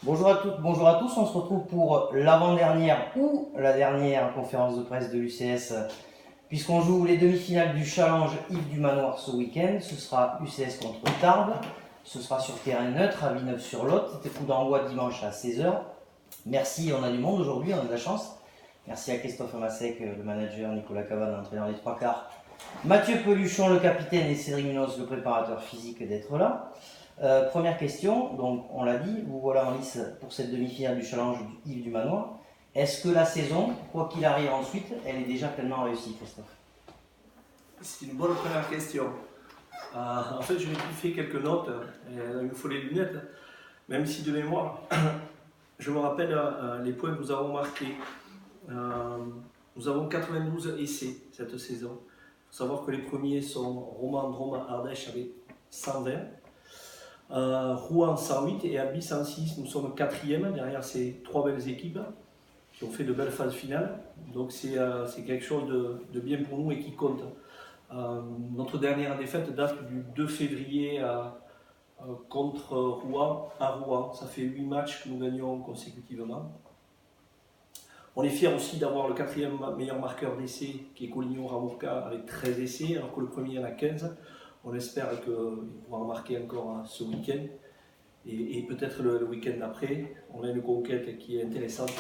Bonjour à toutes, bonjour à tous. On se retrouve pour l'avant-dernière ou la dernière conférence de presse de l'UCS, puisqu'on joue les demi-finales du Challenge Yves du Manoir ce week-end. Ce sera UCS contre Tarbes. Ce sera sur terrain neutre à Villeneuve-sur-Lot. C'était coup d'envoi dimanche à 16h. Merci, on a du monde aujourd'hui, on a de la chance. Merci à Christophe Masek, le manager, Nicolas Cavan, l'entraîneur des trois quarts, Mathieu Peluchon, le capitaine, et Cédric Munoz, le préparateur physique, d'être là. Première question, donc on l'a dit, vous voilà en lice pour cette demi-finale du Challenge Yves du Manoir. Est-ce que la saison, quoi qu'il arrive ensuite, elle est déjà pleinement réussie, Christophe? C'est une bonne première question. En fait, je m'ai fait quelques notes, il me faut les lunettes, même si de mémoire, je me rappelle les points que nous avons marqués. Nous avons 92 essais cette saison. Il faut savoir que les premiers sont Roman, Drôme, Ardèche avec 120. Rouen 108 et Albi 106. Nous sommes quatrième derrière ces trois belles équipes qui ont fait de belles phases finales. Donc c'est quelque chose de bien pour nous et qui compte. Notre dernière défaite date du 2 février contre Rouen à Rouen. Ça fait 8 matchs que nous gagnons consécutivement. On est fiers aussi d'avoir le quatrième meilleur marqueur d'essais qui est Colignon Ramourca avec 13 essais alors que le premier en a 15. On espère qu'il pourra en marquer encore ce week-end et peut-être le week-end d'après. On a une conquête qui est intéressante.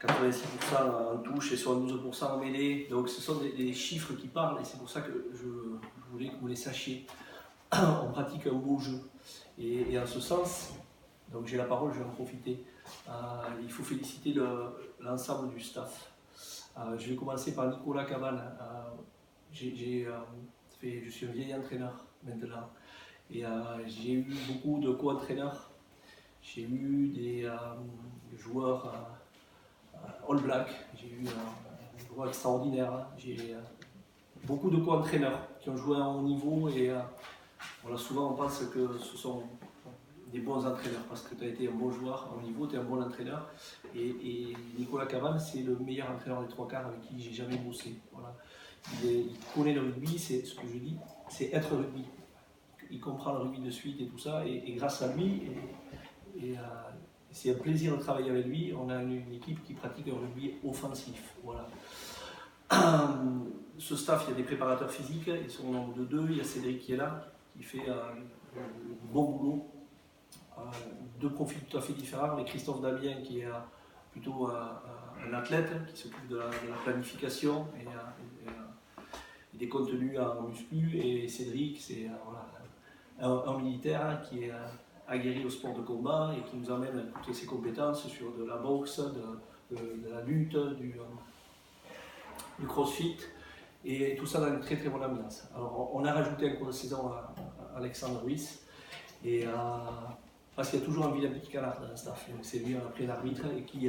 86% en touche et 72% en mêlée. Donc ce sont des chiffres qui parlent et c'est pour ça que je voulais que vous les sachiez. On pratique un beau jeu. Et en ce sens, donc j'ai la parole, je vais en profiter. Il faut féliciter l'ensemble du staff. Je vais commencer par Nicolas Cavan. Je suis un vieil entraîneur maintenant. Et j'ai eu beaucoup de co-entraîneurs. J'ai eu des joueurs All Black, j'ai eu un joueur extraordinaire. J'ai beaucoup de co-entraîneurs qui ont joué à un haut niveau et voilà, souvent on pense que ce sont des bons entraîneurs parce que tu as été un bon joueur à haut niveau, tu es un bon entraîneur. Et Nicolas Cavan, c'est le meilleur entraîneur des trois quarts avec qui j'ai jamais bossé. Voilà. Il connaît le rugby, c'est ce que je dis, c'est être rugby. Il comprend le rugby de suite et tout ça, et grâce à lui, c'est un plaisir de travailler avec lui. On a une équipe qui pratique un rugby offensif. Voilà. Ce staff, il y a des préparateurs physiques, ils sont au nombre de 2. Il y a Cédric qui est là, qui fait un bon boulot. Deux profils tout à fait différents. Et Christophe Damien qui est plutôt un athlète qui s'occupe de la planification et des contenus en muscu. Et Cédric, c'est voilà, un militaire qui est aguerri au sport de combat et qui nous amène toutes ses compétences sur de la boxe, de la lutte, du crossfit et tout ça dans une très très bonne ambiance. Alors on a rajouté un cours de saison à Alexandre Ruiz et parce qu'il y a toujours un vilain petit canard dans le staff. C'est lui après l'arbitre et qui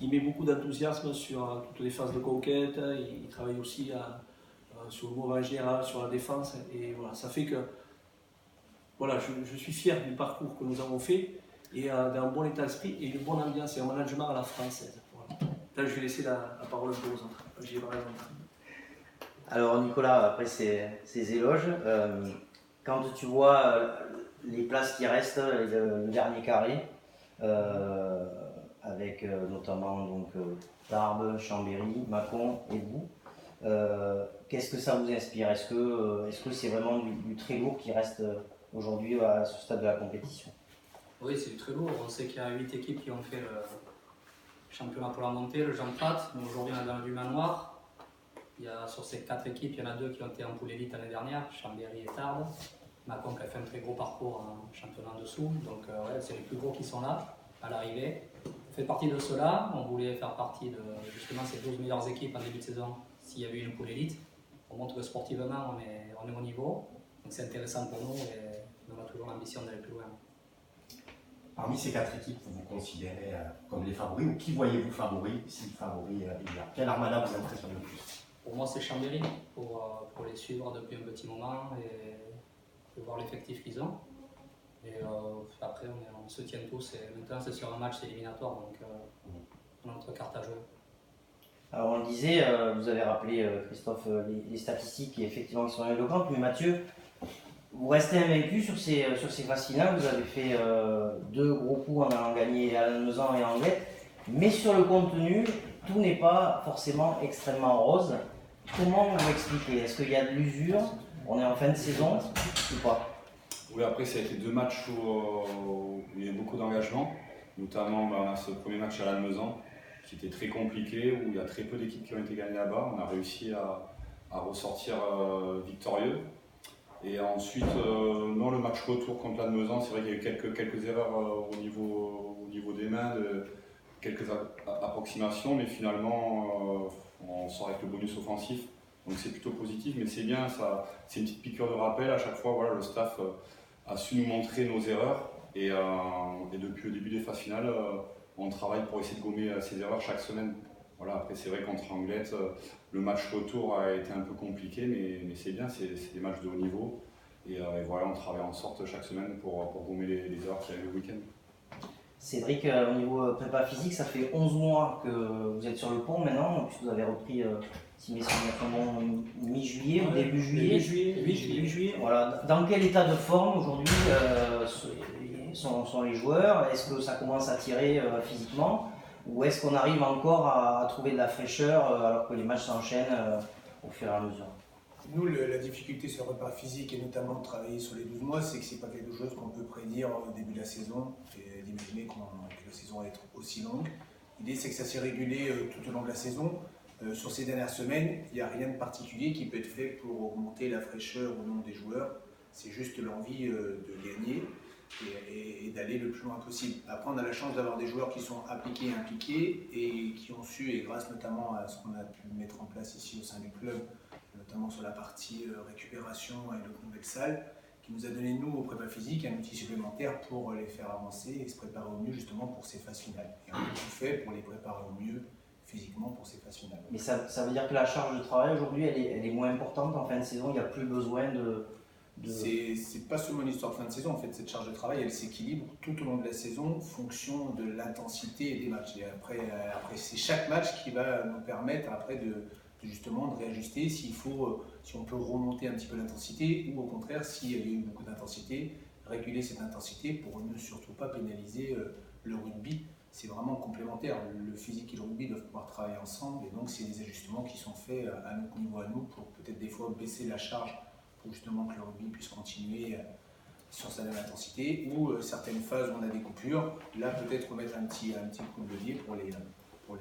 met beaucoup d'enthousiasme sur toutes les phases de conquête. Il travaille aussi sur le mouvement général, sur la défense et voilà, ça fait que voilà, je suis fier du parcours que nous avons fait et d'un bon état d'esprit et une bonne ambiance et un management à la française. Voilà. Là, je vais laisser la parole aux autres. Alors Nicolas, après ces éloges, quand tu vois les places qui restent, le dernier carré, avec notamment donc, Tarbes, Chambéry, Mâcon et vous, qu'est-ce que ça vous inspire? Est-ce que c'est vraiment du très lourd qui reste aujourd'hui à ce stade de la compétition? Oui, c'est du très lourd. On sait qu'il y a 8 équipes qui ont fait le championnat pour la montée, le Jean Prat. Nous aujourd'hui on est dans du manoir. Sur ces 4 équipes, il y en a 2 qui ont été en poule élite l'année dernière, Chambéry et Tarbes. Mâcon qui a fait un très gros parcours en championnat en dessous. Donc ouais, c'est les plus gros qui sont là à l'arrivée. On fait partie de ceux-là. On voulait faire partie de justement ces 12 meilleures équipes en début de saison s'il y avait eu une poule élite. On montre que sportivement on est au niveau. Donc c'est intéressant pour nous et on a toujours l'ambition d'aller plus loin. Parmi ces 4 équipes, vous vous considérez comme les favoris ou qui voyez-vous favoris si favoris il y a? Quelle armada vous impressionne le plus? Pour moi, c'est Chambéry, pour les suivre depuis un petit moment et voir l'effectif qu'ils ont. Et après, on se tient tous et maintenant c'est sur un match éliminatoire, donc on a notre carte à jouer. Alors on le disait, vous avez rappelé Christophe les statistiques qui effectivement sont éloquentes, mais Mathieu, Vous restez invaincu sur ces phases finales. Vous avez fait 2 gros coups en allant gagner à Lannemezan et à Anglet. Mais sur le contenu, tout n'est pas forcément extrêmement rose. Comment vous l'expliquez? Est-ce qu'il y a de l'usure? On est en fin de saison ou pas? Oui, après, ça a été 2 matchs où il y a eu beaucoup d'engagement, notamment ce premier match à Lannemezan, qui était très compliqué, où il y a très peu d'équipes qui ont été gagnées là-bas. On a réussi à ressortir victorieux. Et ensuite, non, le match retour contre Lannemezan, c'est vrai qu'il y a eu quelques erreurs au niveau des mains, quelques approximations, mais finalement, on sort avec le bonus offensif. Donc c'est plutôt positif, mais c'est bien, c'est une petite piqûre de rappel. À chaque fois, voilà, le staff a su nous montrer nos erreurs. Et depuis le début des phases finales, on travaille pour essayer de gommer ces erreurs chaque semaine. Voilà, après, c'est vrai contre Anglet, le match retour a été un peu compliqué, mais c'est bien, c'est des matchs de haut niveau. Et voilà, on travaille en sorte chaque semaine pour gommer les erreurs qu'il y a eu le week-end. Cédric, au niveau prépa physique, ça fait 11 mois que vous êtes sur le pont maintenant, puisque vous avez repris, si mes souvenirs sont bons, mi-juillet ou début juillet. Début juillet. Voilà. Dans quel état de forme aujourd'hui sont les joueurs? Est-ce que ça commence à tirer physiquement? Ou est-ce qu'on arrive encore à trouver de la fraîcheur alors que les matchs s'enchaînent au fur et à mesure? Nous, la difficulté sur le repas physique et notamment de travailler sur les 12 mois, c'est que ce n'est pas quelque chose qu'on peut prédire au début de la saison et d'imaginer que la saison va être aussi longue. L'idée, c'est que ça s'est régulé tout au long de la saison. Sur ces dernières semaines, il n'y a rien de particulier qui peut être fait pour augmenter la fraîcheur ou non des joueurs. C'est juste l'envie de gagner et d'aller le plus loin possible. Après, on a la chance d'avoir des joueurs qui sont appliqués et impliqués et qui ont su, et grâce notamment à ce qu'on a pu mettre en place ici au sein du club, notamment sur la partie récupération et notre nouvelle salle, qui nous a donné, nous, au prépa physique, un outil supplémentaire pour les faire avancer et se préparer au mieux justement pour ces phases finales. Et on a tout fait pour les préparer au mieux physiquement pour ces phases finales. Mais ça veut dire que la charge de travail aujourd'hui, elle est moins importante en fin de saison, il n'y a plus besoin de... C'est pas seulement une histoire de fin de saison, en fait, cette charge de travail, elle s'équilibre tout au long de la saison en fonction de l'intensité des matchs. Et après c'est chaque match qui va nous permettre après de justement de réajuster si on peut remonter un petit peu l'intensité ou au contraire, s'il y avait eu beaucoup d'intensité, réguler cette intensité pour ne surtout pas pénaliser le rugby. C'est vraiment complémentaire. Le physique et le rugby doivent pouvoir travailler ensemble et donc c'est des ajustements qui sont faits à notre niveau à nous pour peut-être des fois baisser la charge pour justement que le rugby puisse continuer sur sa même intensité ou certaines phases où on a des coupures, là peut-être remettre un petit coup de levier pour les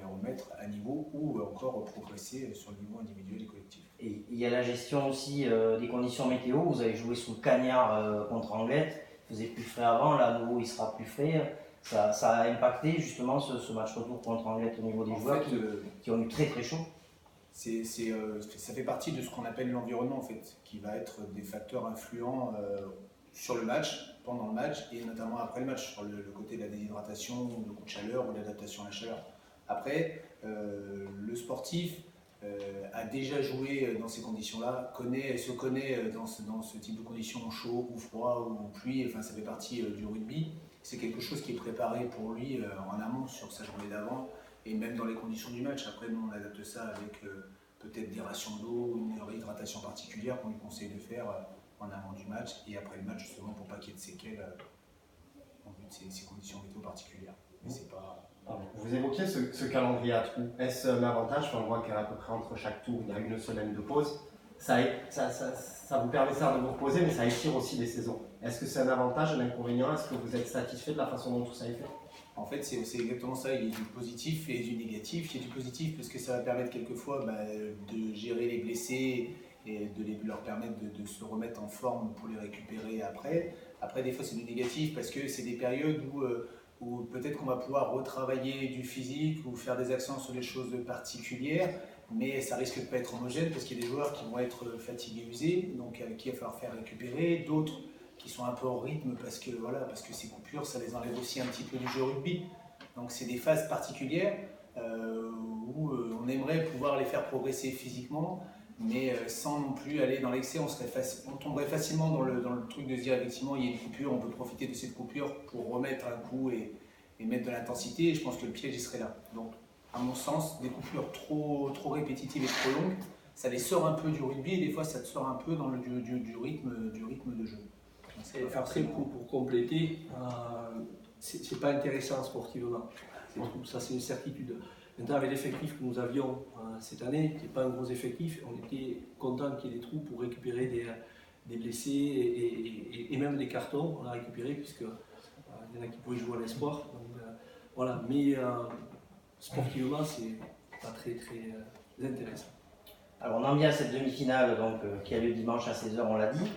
remettre à niveau ou encore progresser sur le niveau individuel et collectif. Et il y a la gestion aussi des conditions météo. Vous avez joué sous le cagnard contre Anglet, il faisait plus frais avant, là à nouveau il sera plus frais. Ça a impacté justement ce match retour contre Anglet au niveau des joueurs qui ont eu très très chaud. Ça fait partie de ce qu'on appelle l'environnement en fait, qui va être des facteurs influents sur le match, pendant le match et notamment après le match, sur le côté de la déshydratation, le coup de chaleur ou l'adaptation à la chaleur. Après, le sportif a déjà joué dans ces conditions-là, se connaît dans ce type de conditions, chaud ou froid ou pluie, enfin ça fait partie du rugby. C'est quelque chose qui est préparé pour lui en amont sur sa journée d'avant et même dans les conditions du match. Après, nous on adapte ça avec peut-être des rations d'eau, une réhydratation particulière qu'on lui conseille de faire en amont du match et après le match justement pour pas qu'il y ait de séquelles en vue de ces conditions météo particulières. Mais c'est pas... Vous évoquiez ce calendrier à trous. Est-ce un avantage? On voit qu'à peu près entre chaque tour, il y a une semaine de pause. Ça vous permet ça de vous reposer, mais ça étire aussi les saisons. Est-ce que c'est un avantage, un inconvénient? Est-ce que vous êtes satisfait de la façon dont tout ça est fait? En fait, c'est exactement ça. Il y a du positif et du négatif. Il y a du positif parce que ça va permettre quelquefois de gérer les blessés et de leur permettre de se remettre en forme pour les récupérer après. Après, des fois, c'est du négatif parce que c'est des périodes où peut-être qu'on va pouvoir retravailler du physique ou faire des accents sur des choses particulières, mais ça risque de ne pas être homogène parce qu'il y a des joueurs qui vont être fatigués, usés, donc avec qui il va falloir faire récupérer, d'autres qui sont un peu au rythme parce que ces coupures, ça les enlève aussi un petit peu du jeu rugby. Donc c'est des phases particulières où on aimerait pouvoir les faire progresser physiquement, mais sans non plus aller dans l'excès. On tomberait facilement dans le truc de se dire effectivement il y a une coupure, on peut profiter de cette coupure pour remettre un coup et mettre de l'intensité, et je pense que le piège il serait là. Donc à mon sens, des coupures trop répétitives et trop longues, ça les sort un peu du rugby et des fois ça te sort un peu dans du rythme de jeu. Donc, c'est pas Après, forcément- pour compléter, c'est pas intéressant sportivement. Ça, c'est une certitude. Maintenant, avec l'effectif que nous avions cette année, c'est pas un gros effectif, on était content qu'il y ait des trous pour récupérer des blessés et même des cartons. On a récupéré puisque il y en a qui pouvaient jouer à l'espoir. Donc, voilà. Mais sportivement, c'est pas très intéressant. Alors on en vient à cette demi-finale donc, qui a lieu dimanche à 16 h, on l'a dit.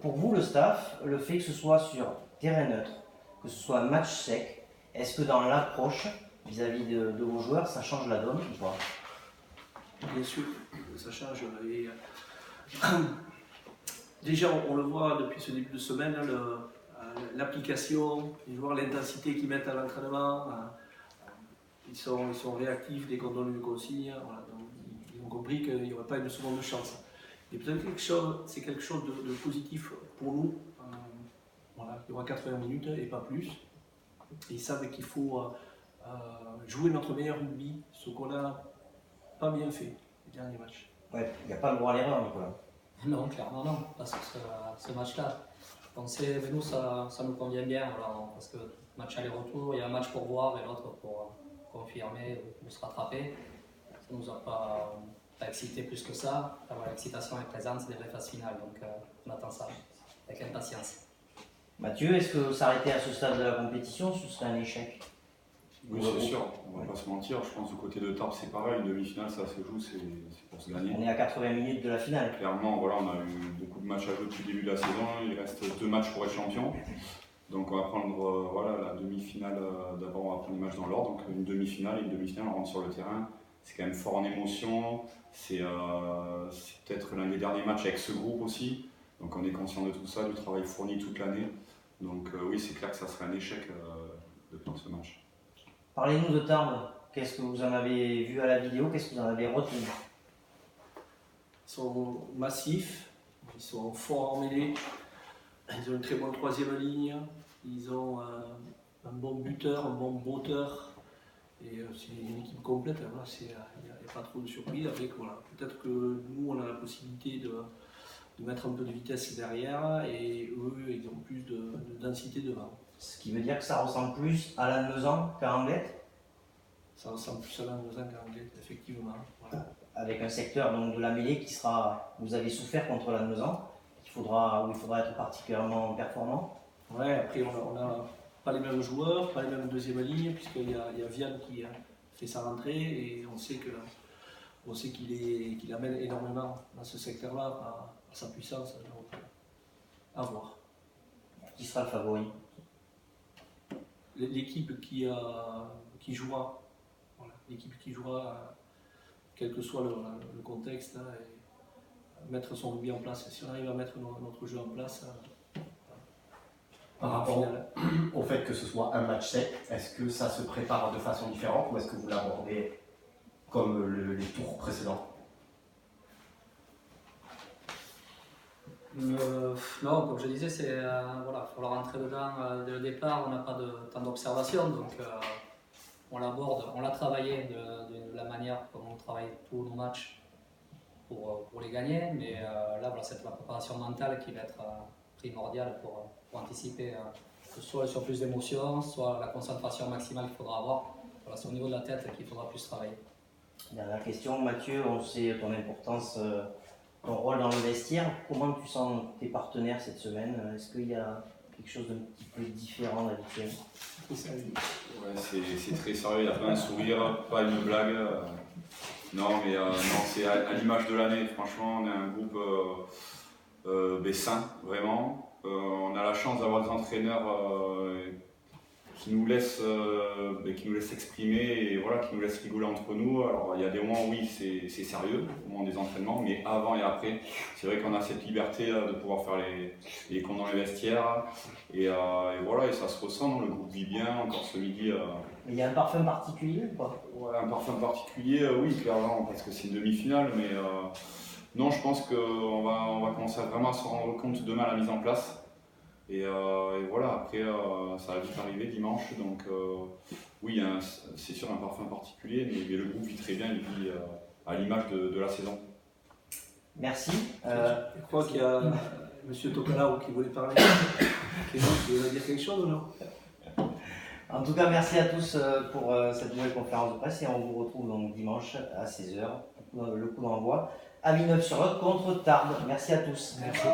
Pour vous, le staff, le fait que ce soit sur terrain neutre, que ce soit un match sec, est-ce que dans l'approche vis-à-vis de vos joueurs, ça change la donne ou pas? Bien sûr, ça change. Et, déjà, on le voit depuis ce début de semaine, l'application, les joueurs, l'intensité qu'ils mettent à l'entraînement, ils sont réactifs dès qu'on donne une consigne. Voilà, donc, ils ont compris qu'il n'y aurait pas une seconde chance. Et peut-être c'est quelque chose de positif pour nous. Voilà, il y aura 80 minutes et pas plus. Et ils savent qu'il faut jouer notre meilleur rugby, ce qu'on n'a pas bien fait les derniers matchs. Ouais, il n'y a pas le droit à l'erreur, Nicolas. Non, clairement non, parce que ce match-là, mais nous ça nous convient bien, voilà, parce que match aller-retour, il y a un match pour voir et l'autre pour confirmer ou se rattraper. Ça ne nous a pas excité plus que ça. L'excitation est présente, c'est des vraies phases finales, donc on attend ça avec impatience. Mathieu, est-ce que s'arrêter à ce stade de la compétition, ce serait un échec? Oui, c'est sûr, on va pas se mentir. Je pense que du côté de Tarbes, c'est pareil. Une demi-finale, ça se joue, c'est pour se gagner. On est à 80 minutes de la finale. Clairement, voilà, on a eu beaucoup de matchs à jouer depuis le début de la saison. Il reste 2 matchs pour être champion. Donc on va prendre voilà, la demi-finale. D'abord, on va prendre les matchs dans l'ordre. Donc une demi-finale et une demi-finale, on rentre sur le terrain. C'est quand même fort en émotion. C'est peut-être l'un des derniers matchs avec ce groupe aussi. Donc on est conscient de tout ça, du travail fourni toute l'année. Donc oui, c'est clair que ça serait un échec de prendre ce match. Parlez-nous de Tarbes. Qu'est-ce que vous en avez vu à la vidéo? Qu'est-ce que vous en avez retenu? Ils sont massifs, ils sont forts en mêlée, ils ont une très bonne troisième ligne, ils ont un bon buteur, un bon botteur, et c'est une équipe complète. Il n'y a pas trop de surprises. Avec, voilà. Peut-être que nous, on a la possibilité de mettre un peu de vitesse derrière, et eux, ils ont plus de densité devant. Ce qui veut dire que ça ressemble plus à Lannemezan qu'à Anglet, Ça ressemble plus à Lannemezan qu'à Anglet, effectivement. Voilà. avec un secteur donc, de la mêlée qui sera. Vous avez souffert contre Lannemezan, où il faudra être particulièrement performant. Ouais, après on n'a pas les mêmes joueurs, pas les mêmes deuxième lignes, puisqu'il y a Vianne qui fait sa rentrée et on sait qu'il amène énormément dans ce secteur-là à sa puissance. Donc, à voir. Qui sera le favori? L'équipe qui jouera, voilà, quel que soit le contexte, hein, et mettre son rugby en place. Si on arrive à mettre notre jeu en place, Par rapport au fait que ce soit un match sec, est-ce que ça se prépare de façon différente ou est-ce que vous l'abordez comme les tours précédents? Non, comme je disais, c'est voilà, il faut rentrer dedans dès le départ, on n'a pas de temps d'observation, donc on l'aborde, on l'a travaillé de la manière comme on travaille tous nos matchs pour les gagner, mais là voilà, c'est la préparation mentale qui va être primordiale pour anticiper soit sur plus d'émotions, soit la concentration maximale qu'il faudra avoir. Voilà, c'est au niveau de la tête qu'il faudra plus travailler. Dernière question, Mathieu, on sait ton importance, ton rôle dans le vestiaire. Comment tu sens tes partenaires cette semaine? Est-ce qu'il y a quelque chose d'un petit peu différent d'habituel? Ouais, c'est très sérieux, il n'y a pas un sourire, pas une blague. Non, mais non, c'est à l'image de l'année. Franchement, on est un groupe sain, vraiment. On a la chance d'avoir des entraîneurs qui nous laissent exprimer et voilà, qui nous laissent rigoler entre nous. Alors il y a des moments où oui, c'est sérieux, au moment des entraînements, mais avant et après, c'est vrai qu'on a cette liberté de pouvoir faire les comptes dans les vestiaires. Et voilà, et ça se ressent, le groupe vit bien, encore ce midi. Il y a un parfum particulier ou pas? Ouais, un parfum particulier, oui, clairement, parce que c'est une demi-finale, mais non, je pense qu'on va commencer vraiment à se rendre compte demain à la mise en place. Et voilà, après, ça va vite arriver dimanche, donc oui, c'est sûr un parfum particulier, mais le groupe vit très bien, il vit à l'image de la saison. Merci. Je crois qu'il y a M. Tokalao qui voulait parler. Clément, tu veux dire quelque chose ou non? En tout cas, merci à tous pour cette nouvelle conférence de presse et on vous retrouve donc dimanche à 16h, le coup d'envoi à Villeneuve-sur-Lot contre Tarbes. Merci à tous. Merci.